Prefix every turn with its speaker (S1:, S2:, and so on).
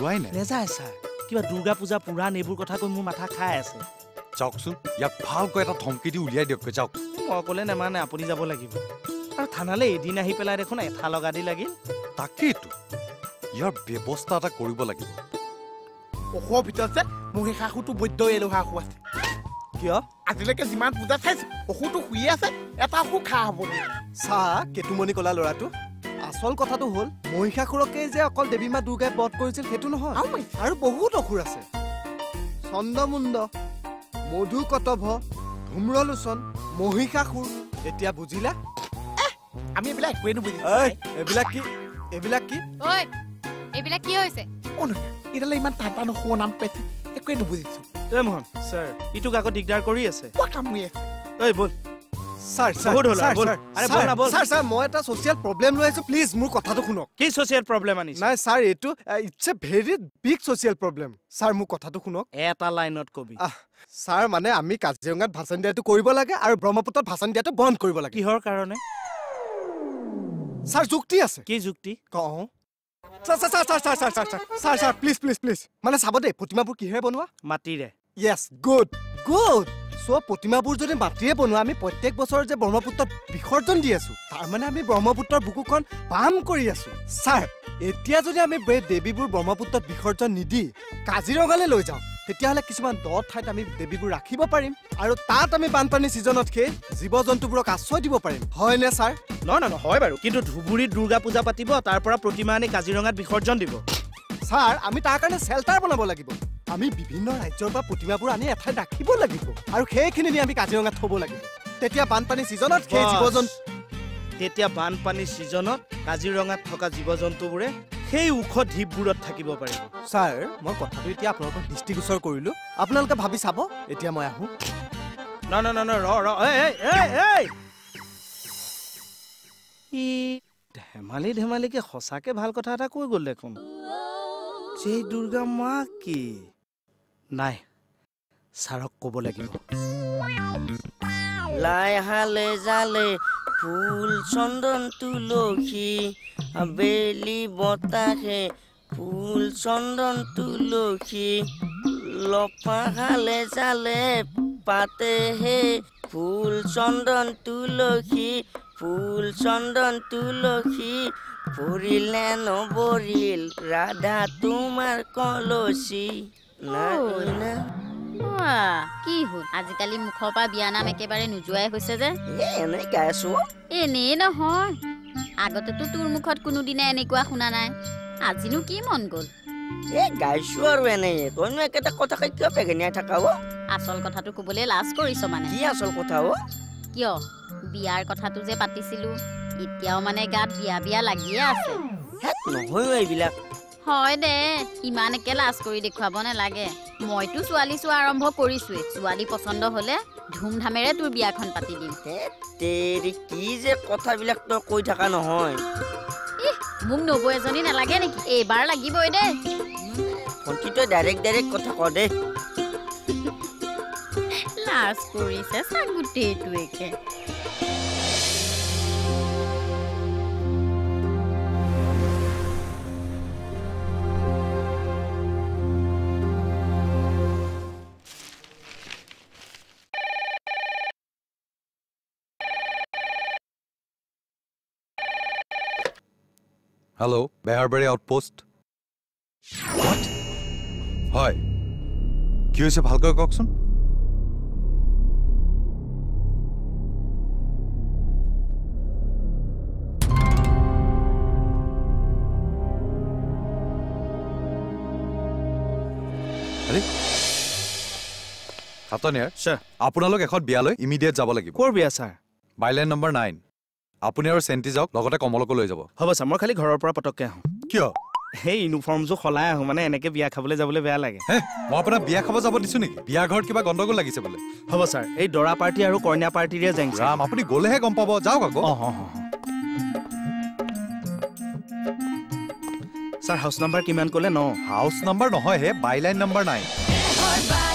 S1: যোৱাই নাই
S2: নেযায় ছাৰ কিবা দুৰ্গা পূজা পুৰাণ এইবোৰ কথা কৈ মোৰ মাথা খাই আছে
S1: যাওকচোন ইয়াক ভালকৈ এটা ধমকি দি উলিয়াই দিয়ক যাওক
S2: মই ক'লে নেমানে আপুনি যাব লাগিব আৰু থানালৈ এদিন আহি পেলাই দেখোন এঠা লগা দি লাগিল
S1: তাকেইতো ইয়াৰ ব্যৱস্থা এটা কৰিব লাগিব
S3: অসুৰ ভিতৰত যে মহিষাসুৰটো বৈদ্য এলোহা অসুৰ আছে
S2: কিয়
S3: আজিলৈকে যিমান পূজা চাইছো অসুৰটো শুই আছে এটা অসুৰ খা হ'ব
S4: চাহ কেতুমণি কলা ল'ৰাটো আচল কথাটো হ'ল মহিষাসুৰকে যে অকল দেৱী মা দুৰ্গাই বধ কৰিছিল সেইটো নহয় আৰু বহুত অসুৰ আছে চন্দ্ৰমুণ্ড মধুকটভ ধূম্ৰলোচন মহিষাসুৰ এতিয়া বুজিলা
S3: আমি এইবিলাক একোৱে নুবুজিছো
S4: এইবিলাক কি
S5: ঐ এইবিলাক কি হৈছে
S3: এতিয়ালৈ ইমান টান অসুৰ নাম পাইছে একোৱে নুবুজিছো
S2: মোহন ছাৰ ইটোক আকৌ দিগদাৰ কৰি আছে
S3: কামুৰি আছে
S2: ঐ বল
S4: মই এটা ছ'চিয়েল প্ৰব্লেম লৈ আছো প্লিজ মোৰ কথাটো শুনক
S2: কি ছ'চিয়েল প্ৰব্লেম আনিছে
S4: নাই ছাৰ এইটো it's a very big social problem sir মোৰ কথাটো শুনক
S2: এটা লাইনত কবি
S4: ছাৰ মানে আমি কাজিৰঙাত ভাষণ দিয়াটো কৰিব লাগে আৰু ব্ৰহ্মপুত্ৰত ভাষণ দিয়াটো বন্ধ কৰিব লাগে
S2: কিহৰ কাৰণে
S4: ছাৰ যুক্তি আছে
S2: কি যুক্তি
S4: কওঁ ছাৰ প্লিজ মানে চাব দেই প্ৰতিমাবোৰ কিহেৰে বনোৱা
S2: মাটিৰে
S4: য়েছ গুড চ' প্ৰতিমাবোৰ যদি মাটিৰে বনোৱা আমি প্ৰত্যেক বছৰ যে ব্ৰহ্মপুত্ৰত বিসৰ্জন দি আছো তাৰমানে আমি ব্ৰহ্মপুত্ৰৰ বুকুখন পাম কৰি আছো ছাৰ এতিয়া যদি আমি দেৱীবোৰ ব্ৰহ্মপুত্ৰত বিসৰ্জন নিদি কাজিৰঙালৈ লৈ যাওঁ তেতিয়াহ'লে কিছুমান দ ঠাইত আমি দেৱীবোৰ ৰাখিব পাৰিম আৰু তাত আমি বানপানী ছিজনত সেই জীৱ জন্তুবোৰক আশ্ৰয় দিব পাৰিম হয়নে ছাৰ
S2: নহয় বাৰু কিন্তু ধুবুৰীত দুৰ্গা পূজা পাতিব তাৰ পৰা প্ৰতিমা আনি কাজিৰঙাত বিসৰ্জন দিব
S4: ছাৰ আমি তাৰ কাৰণে চেল্টাৰ বনাব লাগিব আমি বিভিন্ন ৰাজ্যৰ পৰা প্ৰতিমাবোৰ আনি এঠাইত ৰাখিব লাগিব আৰু সেইখিনি নি আমি কাজিৰঙাত থ'ব লাগিব তেতিয়া বানপানী ছিজনত সেই জীৱ জন্তু
S2: তেতিয়া বানপানী ছিজনত কাজিৰঙাত থকা জীৱ জন্তুবোৰে সেই ওখ ঢিপবোৰত থাকিব পাৰিব
S4: ছাৰ মই কথাটো এতিয়া আপোনালোকক দৃষ্টিগোচৰ কৰিলোঁ আপোনালোকে ভাবি চাব এতিয়া মই আহোঁ
S2: ধেমালিকে সঁচাকে ভাল কথা এটা কৈ গ'ল দেখোন যে দুৰ্গা মা কি নাই ছাৰক ক'ব লাগিব
S6: লাই হালে জালে ফুল চন্দন তুলসী আবেলি বতাহে ফুল চন্দন তুলসী লপা হালে জালে পাতে হে ফুল চন্দন তুলসী পৰিলে নবৰিল ৰাধা তোমাৰ কলচী
S5: কি হ'ল আজিকালি মুখৰ পৰা বিয়া নাম একেবাৰে নোযোৱাই হৈছে যে
S6: এনেই গাইছো
S5: এনেই নহয় আগতেতো তোৰ মুখত কোনোদিনে এনেকুৱা শুনা নাই আজিনো কি মন গ'ল
S6: গাইছো আৰু এনেই তইনো একেটা কথাকে কিয় পেঘেনিয়াই থাকা
S5: আচল কথাটো ক'বলৈ লাজ কৰিছ মানে
S6: কি আচল কথা
S5: কিয় বিয়াৰ কথাটো যে পাতিছিলো এতিয়াও মানে গাত বিয়া লাগিয়ে আছে
S6: নহয় এইবিলাক
S5: হয় দে ইমান একে লাজ কৰি দেখুৱাব নালাগে মইতো ছোৱালী চোৱা আৰম্ভ কৰিছোৱে ছোৱালী পচন্দ হলে ধুমধামেৰে তোৰ বিয়াখন পাতি দিম
S6: কি যে কথাবিলাক তই কৈ থকা নহয়
S5: মোক নবৌ এজনী নালাগে নেকি এইবাৰ লাগিবই দে
S6: তই ডাইৰেক্ট কথা ক দে
S5: লাজ কৰিছে গোটেইটো একে
S1: হেল্ল' বেহাৰবাৰী আউটপোষ্ট হয় কি হৈছে ভালকৈ কওকচোন আপোনালোক এখন বিয়ালৈ ইমিডিয়েট যাব লাগিব
S2: ক'ৰ বিয়া ছাৰ
S1: বাইলাইন নম্বৰ 9 আপুনি আৰু চেণ্টি যাওক লগতে কমলকো লৈ যাব
S2: হ'ব ছাৰ মই খালি ঘৰৰ পৰা পটককৈ আহোঁ
S1: কিয়
S2: সেই ইউনিফৰ্মযোৰ সলাই আহোঁ মানে এনেকৈ বিয়া খাবলৈ যাবলৈ বেয়া লাগে
S1: মই আপোনাক বিয়া খাব যাব দিছোঁ নেকি বিয়া ঘৰত কিবা গণ্ডগোল লাগিছে বোলে
S2: হ'ব ছাৰ এই দৰা পাৰ্টি আৰু কইনা পাৰ্টিৰে জেং
S1: ৰাম আপুনি গ'লেহে গম পাব যাওক আকৌ
S2: ছাৰ হাউচ নাম্বাৰ কিমান ক'লে 9
S1: হাউচ নাম্বাৰ নহয় হে বাইলাইন নম্বৰ 9